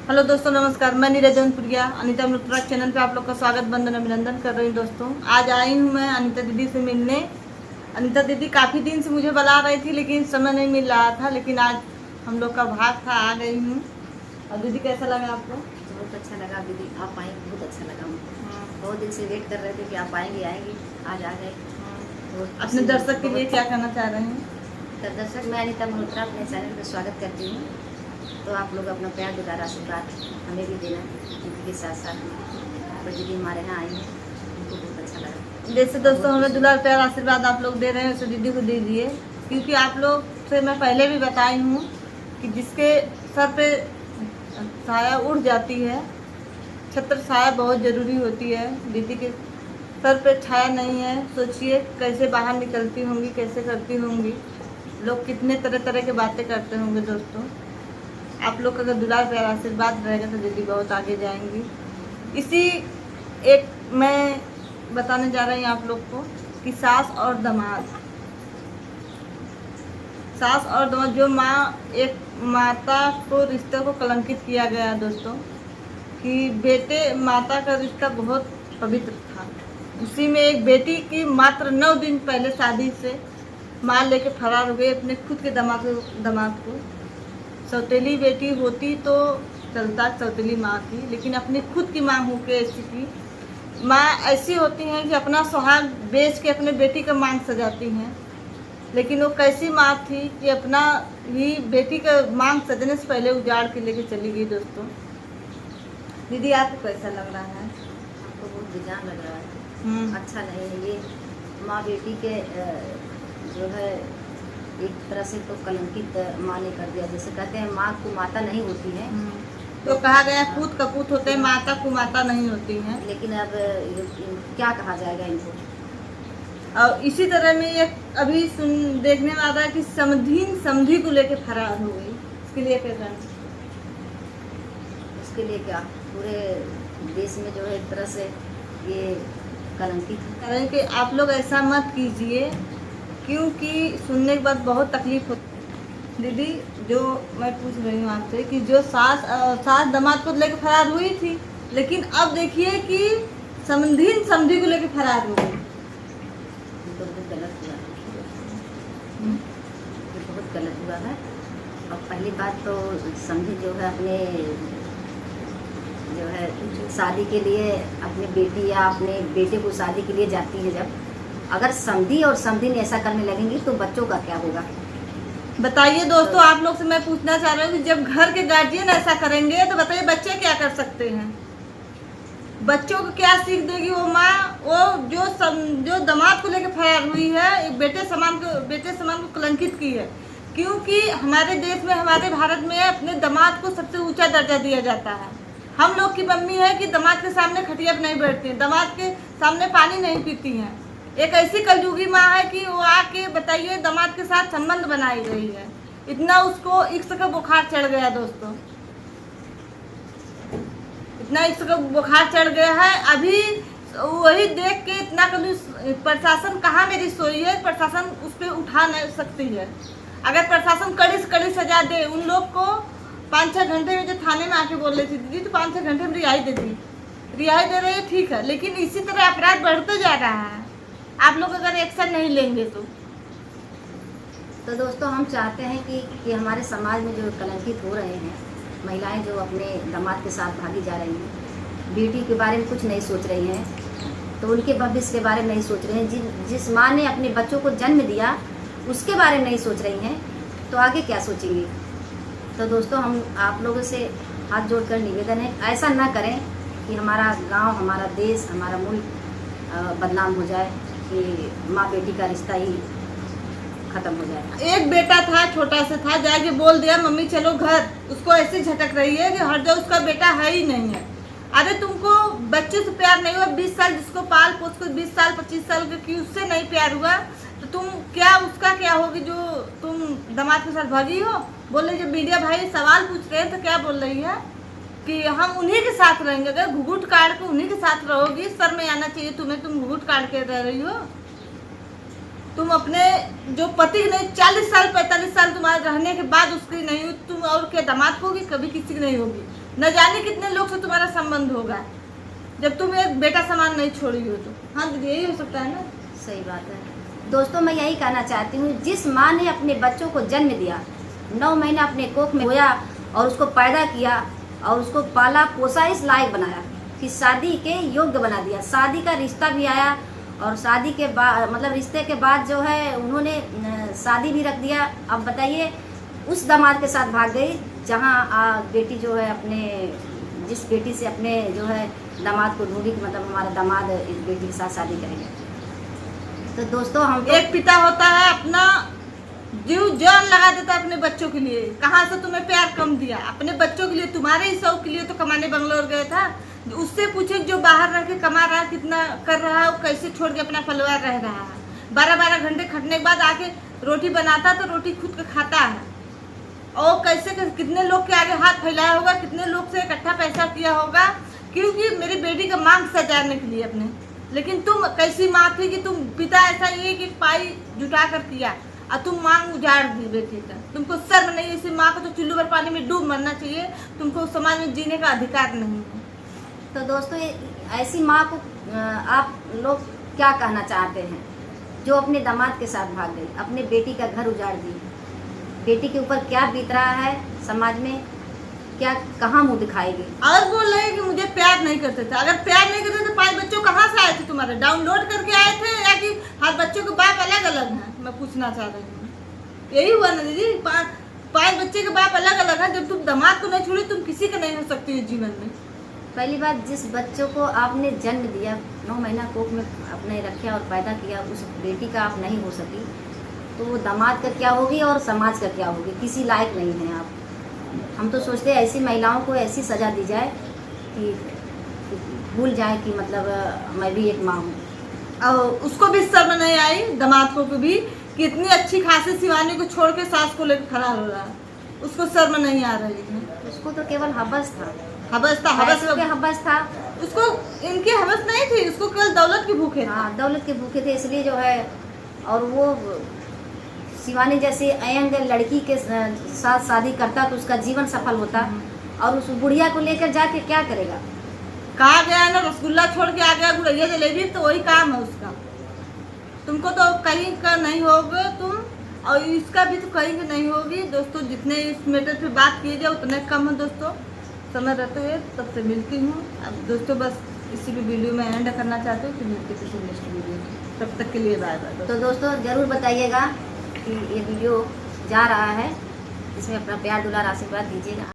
Hello दोस्तों, नमस्कार। मैं नीरज जौनपुरिया अनीता मल्होत्रा चैनल पे आप लोग का स्वागत वंदन अभिनंदन कर रही हूँ। दोस्तों, आज आई हूँ मैं अनीता दीदी से मिलने। अनीता दीदी काफ़ी दिन से मुझे बुला रही थी, लेकिन समय नहीं मिल रहा था। लेकिन आज हम लोग का भाग था, आ गई हूँ। और दीदी, कैसा लगा आपको? बहुत अच्छा लगा दीदी, आप आए बहुत अच्छा लगा मुझे। हाँ। बहुत दिन से वेट कर रहे थे कि आप आएंगी आएंगी, आज आ गए। अपने दर्शक के लिए क्या कहना चाह रहे हैं? तो दर्शक, मैं अनीता मल्होत्रा अपने चैनल पर स्वागत करती हूँ। तो आप लोग अपना प्यार दुलार आशीर्वाद हमें भी देना। दीदी के साथ साथ पर दीदी हमारे यहाँ आई है, उनको बहुत अच्छा लगा। जैसे दोस्तों हमें दुलार प्यार आशीर्वाद आप लोग दे रहे हैं, वैसे दीदी को दीजिए। क्योंकि आप लोग से मैं पहले भी बताई हूँ कि जिसके सर पे साया उड़ जाती है, छत्र छाया बहुत ज़रूरी होती है। दीदी के सर पे छाया नहीं है, सोचिए कैसे बाहर निकलती होंगी, कैसे करती होंगी। लोग कितने तरह तरह की बातें करते होंगे। दोस्तों, आप लोग का अगर दुलार प्यार आशीर्वाद रहेगा तो दीदी बहुत आगे जाएंगी। इसी एक मैं बताने जा रही हूँ आप लोग को कि सास और दामाद जो एक माता को रिश्ते को कलंकित किया गया दोस्तों, कि बेटे माता का रिश्ता बहुत पवित्र था। उसी में एक बेटी की मात्र 9 दिन पहले शादी से माँ लेके फरार हो गई अपने खुद के दामाद को। सौतेली बेटी होती तो चलता, सौतेली माँ थी, लेकिन अपनी खुद की माँ होके ऐसी की। माँ ऐसी होती हैं कि अपना सुहाग बेच के अपने बेटी का मांग सजाती हैं। लेकिन वो कैसी माँ थी कि अपना ही बेटी का मांग सजने से पहले उजाड़ के लेके चली गई। दोस्तों, दीदी आपको कैसा लग रहा है? आपको बहुत बेजान लग रहा है, अच्छा नहीं है ये। माँ बेटी के जो है एक तरह से तो कलंकित माँ ने कर दिया। जैसे कहते हैं माँ को माता नहीं होती है, तो कहा गया पूत कपूत होते हैं, माता कुमाता नहीं होती हैं। लेकिन अब क्या कहा जाएगा इनको। और इसी तरह में एक अभी देखने में आ रहा है कि समधी को लेके फरार हो गई। इसके लिए क्या करना? उसके लिए क्या पूरे देश में जो है एक तरह से ये कलंकित है। कारण कि आप लोग ऐसा मत कीजिए, क्योंकि सुनने के बाद बहुत तकलीफ होती है। दीदी, जो मैं पूछ रही हूँ आपसे कि जो सास दामाद को लेके फरार हुई थी, लेकिन अब देखिए कि समधी को लेके फरार हो गई। तो बहुत गलत हुआ है, ये बहुत गलत हुआ है। और पहली बात तो समझी जो है अपने जो है शादी के लिए अपने बेटी या अपने बेटे को शादी के लिए जाती है, जब अगर समधी और समधिन ऐसा करने लगेंगी तो बच्चों का क्या होगा? बताइए दोस्तों, आप लोग से मैं पूछना चाह रही हूँ कि जब घर के गार्जियन ऐसा करेंगे तो बताइए बच्चे क्या कर सकते हैं? बच्चों को क्या सीख देगी वो माँ? वो जो दामाद को लेकर फरार हुई है, एक बेटे समान को कलंकित की है। क्योंकि हमारे देश में, हमारे भारत में अपने दामाद को सबसे ऊंचा दर्जा दिया जाता है। हम लोग की मम्मी है कि दामाद के सामने खटिया पर नहीं बैठती हैं, दामाद के सामने पानी नहीं पीती हैं। एक ऐसी कलयुगी माँ है कि वो आके बताइए दामाद के साथ संबंध बनाई रही है। इतना उसको इश्क का बुखार चढ़ गया दोस्तों, इतना इश्क का बुखार चढ़ गया है। अभी वही देख के इतना प्रशासन कहाँ मेरी सोई है? प्रशासन उस पर उठा नहीं सकती है। अगर प्रशासन कड़ी से कड़ी सजा दे उन लोग को, 5-6 घंटे में जो थाने में आके बोल रही थी दीदी, तो 5-6 घंटे में रिहाई दे दी, रिहाई दे रही है, ठीक है। लेकिन इसी तरह अपराध बढ़ते जा रहा है, आप लोग अगर एक्शन नहीं लेंगे तो दोस्तों, हम चाहते हैं कि हमारे समाज में जो कलंकित हो रहे हैं, महिलाएं जो अपने दामाद के साथ भागी जा रही हैं, बेटी के बारे में कुछ नहीं सोच रही हैं, तो उनके भविष्य के बारे में नहीं सोच रहे हैं। जिस माँ ने अपने बच्चों को जन्म दिया उसके बारे में नहीं सोच रही हैं, तो आगे क्या सोचेंगी? तो दोस्तों, हम आप लोगों से हाथ जोड़कर निवेदन है, ऐसा ना करें कि हमारा गांव, हमारा देश, हमारा मुल्क बदनाम हो जाए, कि माँ बेटी का रिश्ता ही खत्म हो जाए। एक बेटा था, छोटा सा था, जाके बोल दिया मम्मी चलो घर। उसको ऐसे झटक रही है कि हर जो उसका बेटा है ही नहीं है। अरे तुमको बच्चे से प्यार नहीं हुआ? 20 साल जिसको पाल पोस को 20 साल 25 साल की उससे नहीं प्यार हुआ, तो तुम क्या उसका क्या होगी जो तुम दामाद के साथ भागी हो? बोल रही, जब मीडिया भाई सवाल पूछ रहे हैं तो क्या बोल रही है कि हम उन्हीं के साथ रहेंगे। अगर घुघुट काट के उन्हीं के साथ रहोगी, सर में आना चाहिए तुम्हें, तुम घुघुट काट के रह रही हो। तुम अपने जो पति नहीं, 40 साल 45 साल तुम्हारे रहने के बाद उसकी नहीं हुई, तुम और क्या दामाद होगी? कभी किसी की नहीं होगी। न जाने कितने लोग से तुम्हारा संबंध होगा जब तुम एक बेटा समान नहीं छोड़ी हो तो। हाँ दीदी, यही हो सकता है ना। सही बात है दोस्तों, मैं यही कहना चाहती हूँ, जिस माँ ने अपने बच्चों को जन्म दिया, 9 महीना अपने कोख में रोया और उसको पैदा किया और उसको पाला पोसा, इस लायक बनाया कि शादी के योग्य बना दिया, शादी का रिश्ता भी आया और शादी के बाद मतलब रिश्ते के बाद जो है उन्होंने शादी भी रख दिया। अब बताइए उस दामाद के साथ भाग गई जहाँ बेटी जो है अपने जिस बेटी से अपने जो है दामाद को ढूंढी कि मतलब हमारा दामाद इस बेटी के साथ शादी करेंगे। तो दोस्तों हम एक पिता होता है अपना जीव जान लगा देता है अपने बच्चों के लिए। कहाँ से तुम्हें प्यार कम दिया, अपने बच्चों के लिए, तुम्हारे ही शौक के लिए तो कमाने बंगलोर गए था। उससे पूछे जो बाहर रह के कमा रहा है, कितना कर रहा है, वो कैसे छोड़ के अपना परिवार रह रहा है। 12-12 घंटे खटने के बाद आके रोटी बनाता तो रोटी खुद का खाता है, और कैसे कितने लोग के आगे हाथ फैलाया होगा, कितने लोग से इकट्ठा पैसा किया होगा, क्योंकि मेरी बेटी का मांग सजाने के लिए अपने। लेकिन तुम कैसी माँ थी कि तुम पिता ऐसा ये कि पाई जुटा कर किया और तुम मांग उजाड़ दी बेटी का। तुमको शर्म नहीं? ऐसी माँ को तो चुल्लू भर पानी में डूब मरना चाहिए, तुमको समाज में जीने का अधिकार नहीं है। तो दोस्तों ऐसी माँ को आप लोग क्या कहना चाहते हैं जो अपने दामाद के साथ भाग गई, अपने बेटी का घर उजाड़ दी। बेटी के ऊपर क्या बीत रहा है समाज में, क्या कहाँ मुंह दिखाएगी। और बोल रहे हैं कि मुझे प्यार नहीं करते थे। अगर प्यार नहीं करते तो 5 बच्चों कहाँ से आए थे तुम्हारे? डाउनलोड करके आए थे या कि हर बच्चों के बाप अलग अलग हैं? मैं पूछना चाह रही हूँ, यही हुआ ना दीदी? 5 बच्चे के बाप अलग अलग हैं। जब तुम दामाद को नहीं छोड़ी, तुम किसी का नहीं हो सकती है जीवन में। पहली बात, जिस बच्चों को आपने जन्म दिया, 9 महीना कोख में अपने रखा और पैदा किया, उस बेटी का आप नहीं हो सकी, तो वो दामाद का क्या होगी और समाज का क्या होगी? किसी लायक नहीं है आप। हम तो सोचते हैं ऐसी महिलाओं को ऐसी सज़ा दी जाए कि भूल जाए कि मतलब मैं भी एक माँ हूँ। और उसको भी शर्म नहीं आई, दामाद को भी, कि इतनी अच्छी खासी शिवानी को छोड़ के सास को लेकर फरार हो रहा है। उसको शर्म नहीं आ रही है। उसको तो केवल हवस था, हवस था, हवस था। उसको इनकी हवस नहीं थी, उसको केवल दौलत की भूखे। हाँ, दौलत के भूखे थे, इसलिए जो है। और वो शिवानी जैसी अयंग लड़की के साथ शादी करता तो उसका जीवन सफल होता, और उस बुढ़िया को लेकर जाके क्या करेगा? कहा गया ना, रसगुल्ला छोड़ के आ गया गुड़ैया जलेबी, तो वही काम है उसका। तुमको तो कहीं का नहीं होगे तुम, और इसका भी तो कहीं का नहीं होगी। दोस्तों जितने इस मैटर पे बात किए जाए उतने कम है दोस्तों। समय रहते हुए तब से मिलती हूँ। अब दोस्तों बस इसी भी वीडियो में एंड करना चाहते हो कि मिलती किसी नेक्स्ट वीडियो में। तब तक के लिए बाय बाय। तो दोस्तों ज़रूर बताइएगा कि ये वीडियो जा रहा है, इसमें अपना प्यार दुलार आशीर्वाद दीजिएगा।